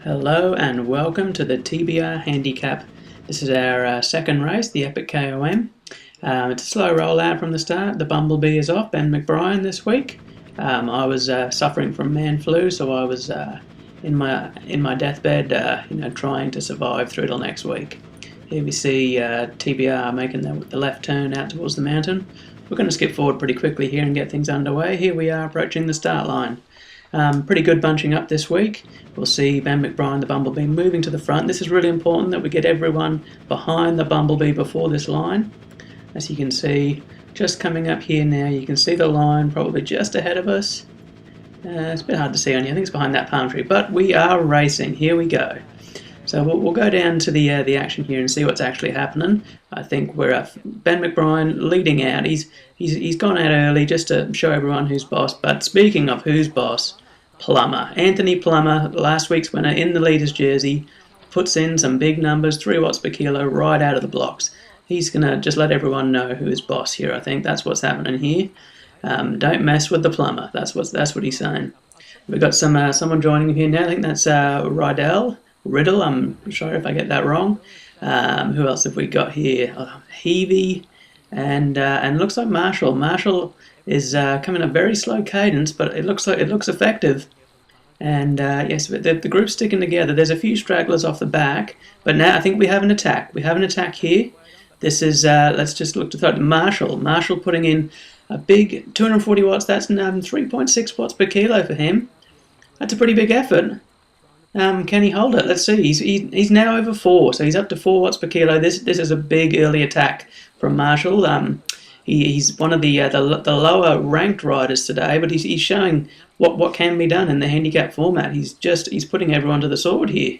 Hello and welcome to the TBR Handicap. This is our second race, the Epic KOM. It's a slow rollout from the start. The Bumblebee is off, Ben McBrien this week. I was suffering from man flu, so I was in my deathbed, trying to survive through till next week. Here we see TBR making the left turn out towards the mountain. We're going to skip forward pretty quickly here and get things underway. Here we are approaching the start line. Pretty good bunching up this week. We'll see Ben McBrien, the Bumblebee, moving to the front. This is really important that we get everyone behind the Bumblebee before this line. As you can see, just coming up here now, you can see the line probably just ahead of us. It's a bit hard to see on here. I think it's behind that palm tree, but we are racing. Here we go. So we'll go down to the action here and see what's actually happening. I think we're Ben McBrien leading out. He's gone out early just to show everyone who's boss. But speaking of who's boss, Plummer. Anthony Plummer, last week's winner in the leader's jersey, puts in some big numbers, 3 watts per kilo right out of the blocks. He's going to just let everyone know who is boss here. I think that's what's happening here. Don't mess with the Plummer. That's what he's saying. We've got someone joining him here now. I think that's Riddle. I'm sorry if I get that wrong. Who else have we got here? Heavey and looks like Marshall. Marshall is coming at a very slow cadence, but it looks effective. And yes, the group's sticking together. There's a few stragglers off the back, but now I think we have an attack. We have an attack here. This is let's just look to throw it. Marshall putting in a big 240 watts. That's 3.6 watts per kilo for him. That's a pretty big effort. Can he hold it? Let's see. He's now over 4, so he's up to 4 watts per kilo. This is a big early attack from Marshall. He's one of the lower ranked riders today, but he's showing what can be done in the handicap format. He's putting everyone to the sword here.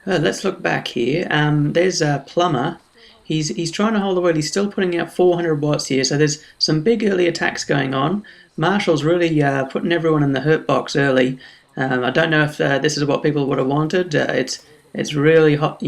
Let's look back here. There's Plummer. He's trying to hold the wheel. He's still putting out 400 watts here, so there's some big early attacks going on. Marshall's really putting everyone in the hurt box early. I don't know if this is what people would have wanted. It's really hot,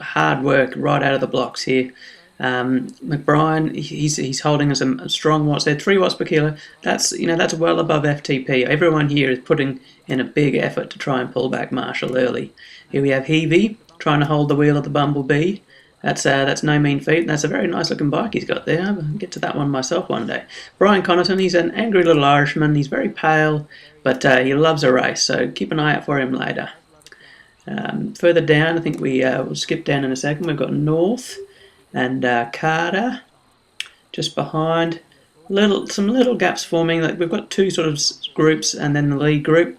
hard work right out of the blocks here. McBrien, he's holding some strong watts there, 3 watts per kilo. That's well above FTP. Everyone here is putting in a big effort to try and pull back Marshall early. Here we have Heavey trying to hold the wheel of the Bumblebee. That's no mean feat. That's a very nice looking bike he's got there. I'll get to that one myself one day. Brian Connaughton, he's an angry little Irishman. He's very pale, but he loves a race, so keep an eye out for him later. Further down, I think we'll skip down in a second. We've got North and Carter just behind. Some little gaps forming. Like we've got 2 sort of groups, and then the lead group.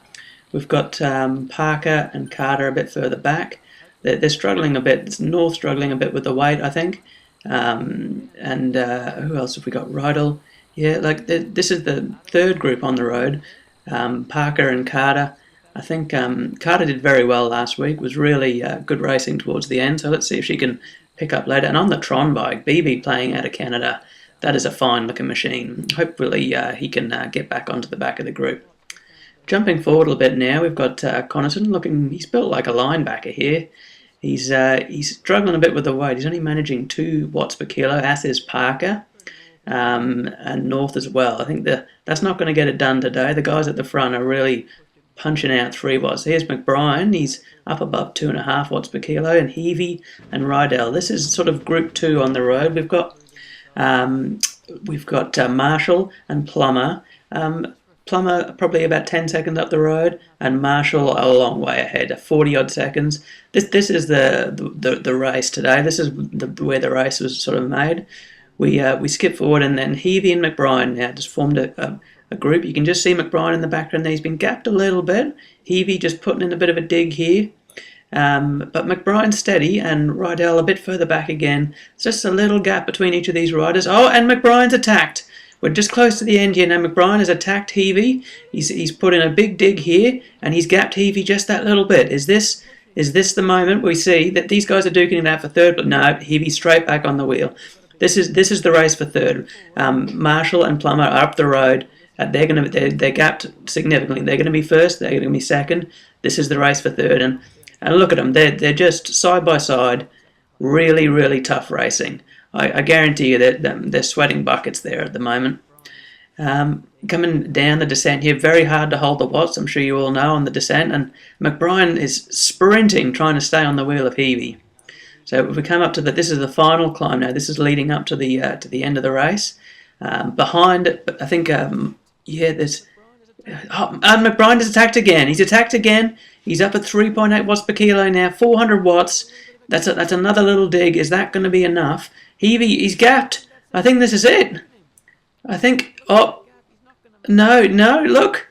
We've got Parker and Carter a bit further back. They're struggling a bit. It's North struggling a bit with the weight, I think. And who else have we got? Riddle. Yeah, this is the 3rd group on the road. Parker and Carter. I think Carter did very well last week. Was really good racing towards the end. So let's see if she can pick up later. And on the Tron bike, BB playing out of Canada. That is a fine looking machine. Hopefully he can get back onto the back of the group. Jumping forward a little bit now, we've got Connaughton he's built like a linebacker here. He's struggling a bit with the weight. He's only managing 2 watts per kilo, as is Parker, and North as well. I think that's not going to get it done today. The guys at the front are really punching out 3 watts. Here's McBrien. He's up above 2.5 watts per kilo, and Heavey and Riddle. This is sort of group 2 on the road. We've got Marshall and Plummer. Plummer probably about 10 seconds up the road, and Marshall a long way ahead, 40 odd seconds. This is the race today. This is where the race was sort of made. We skip forward, and then Heavey and McBrien now just formed a group. You can just see McBrien in the background there. He's been gapped a little bit. Heavey just putting in a bit of a dig here. But McBrien's steady, and Riddle a bit further back again. It's just a little gap between each of these riders. Oh, and McBrien's attacked. We're just close to the end here now. McBrien has attacked Heavey. He's put in a big dig here, and he's gapped Heavey just that little bit. Is this the moment we see that these guys are duking it out for 3rd? But no, Heavey straight back on the wheel. This is the race for 3rd. Marshall and Plummer are up the road. They're gapped significantly. They're going to be 1st. They're going to be 2nd. This is the race for 3rd, and look at them. They're just side by side. Really, really tough racing. I guarantee you that they're sweating buckets there at the moment. Coming down the descent here, very hard to hold the watts, I'm sure you all know, on the descent, and McBride is sprinting, trying to stay on the wheel of Heavey. So if we come up to this is the final climb now. This is leading up to the end of the race. Behind it, I think, there's... and McBride is attacked again. He's attacked again. He's up at 3.8 watts per kilo now, 400 watts. That's another little dig. Is that going to be enough? He's gapped. I think this is it. I think... Oh, no, look.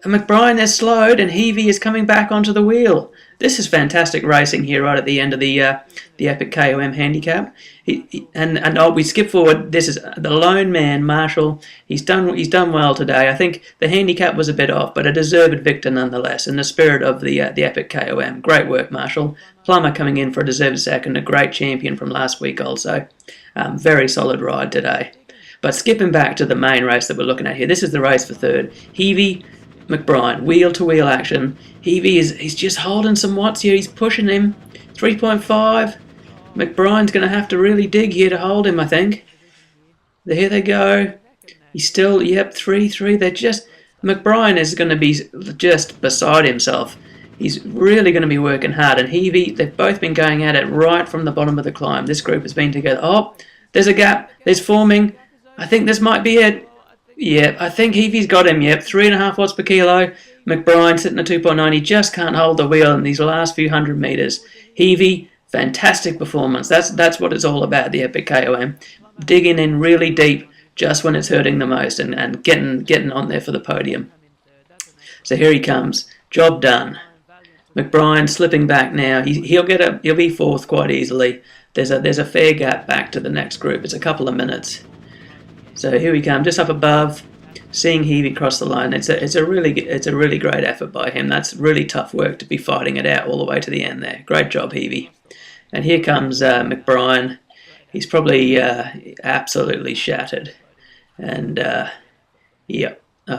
McBride has slowed and Heavey is coming back onto the wheel. This is fantastic racing here right at the end of the Epic KOM Handicap. We skip forward. This is the lone man, Marshall. He's done well today. I think the handicap was a bit off, but a deserved victor nonetheless. In the spirit of the Epic KOM, great work, Marshall. Plummer coming in for a deserved second, a great champion from last week also. Very solid ride today. But skipping back to the main race that we're looking at here, this is the race for third. Heavey, McBride, wheel-to-wheel action. Heavey he's just holding some watts here. He's pushing him. 3.5. McBride's going to have to really dig here to hold him, I think. Here they go. He's still, 3-3. They're just... McBride is going to be just beside himself. He's really going to be working hard. And Heavey, they've both been going at it right from the bottom of the climb. This group has been together. Oh, there's a gap. There's forming. I think this might be it. Yep, I think Heavey's got him. Yep, 3.5 watts per kilo. McBride sitting at 2.9. He just can't hold the wheel in these last few hundred metres. Heavey, fantastic performance. That's what it's all about, the Epic KOM. Digging in really deep just when it's hurting the most and getting on there for the podium. So here he comes. Job done. McBride slipping back now. He'll be fourth quite easily. There's a fair gap back to the next group. It's a couple of minutes. So here we come, just up above, seeing Heavey cross the line. It's a really great effort by him. That's really tough work to be fighting it out all the way to the end there. Great job, Heavey. And here comes McBride. He's probably absolutely shattered. And I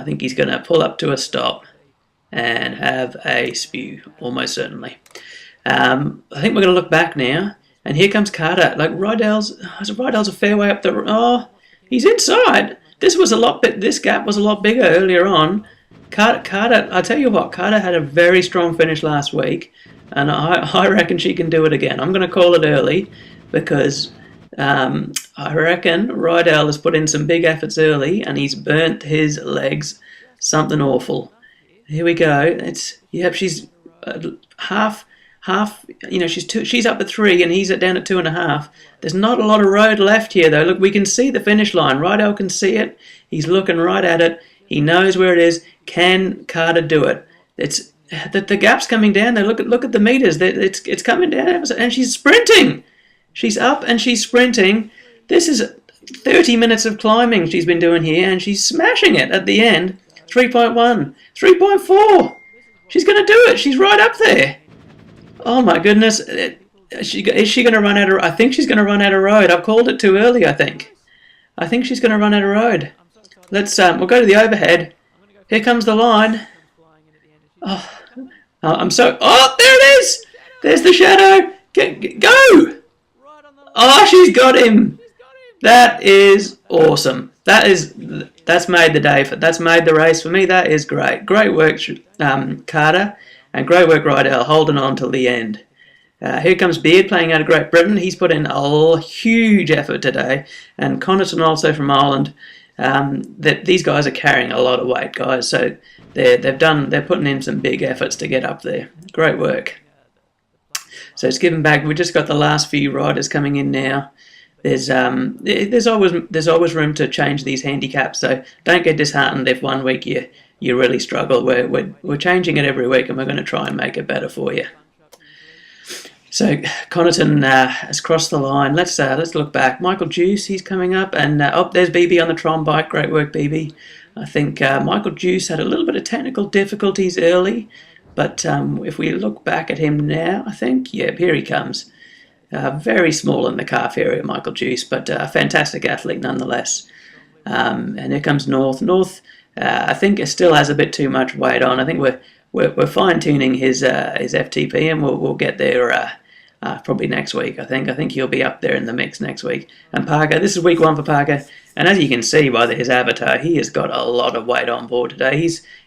think he's going to pull up to a stop and have a spew, almost certainly. I think we're going to look back now. And here comes Carter. Like Rydell's a fair way up the... Oh, he's inside. This gap was a lot bigger earlier on. Carter, I tell you what, Carter had a very strong finish last week, and I reckon she can do it again. I'm going to call it early because I reckon Rydell has put in some big efforts early, and he's burnt his legs something awful. Here we go. She's half. She's up at 3 and he's down at 2.5. There's not a lot of road left here though. Look, we can see the finish line. Rydell can see it. He's looking right at it. He knows where it is. Can Carter do it? It's the gap's coming down there. Look at the meters. It's coming down and she's sprinting. She's up and she's sprinting. This is 30 minutes of climbing she's been doing here and she's smashing it at the end. 3.1, 3.4. She's going to do it. She's right up there. Oh my goodness, is she going to run out of... I think she's going to run out of road. I've called it too early, I think. I think she's going to run out of road. We'll go to the overhead. Here comes the line. Oh, there it is! There's the shadow. Go! Oh, she's got him. That is awesome. That's made the day. That's made the race for me. That is great. Great work, Carter. And great work, Rydell, holding on till the end. Here comes Beard playing out of Great Britain. He's put in a huge effort today. And Connaughton also from Ireland. These guys are carrying a lot of weight, guys. So they're putting in some big efforts to get up there. Great work. So skipping back, we've just got the last few riders coming in now. There's always room to change these handicaps. So don't get disheartened if one week you really struggle. We're changing it every week and we're going to try and make it better for you. So Connaughton has crossed the line. Let's look back. Michael Juice, he's coming up, and there's BB on the Tron bike. Great work, BB. I think Michael Juice had a little bit of technical difficulties early, but if we look back at him now, I think, here he comes. Very small in the calf area, Michael Juice, but a fantastic athlete nonetheless. And here comes North. North, I think, it still has a bit too much weight on. I think we're fine tuning his FTP, and we'll get there. probably next week, I think. I think he'll be up there in the mix next week. And Parker, this is week 1 for Parker, and as you can see by his avatar, he has got a lot of weight on board today.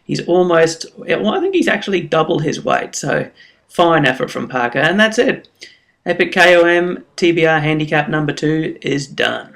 He's almost, well, I think he's actually double his weight, so fine effort from Parker, and that's it. Epic KOM TBR Handicap number 2 is done.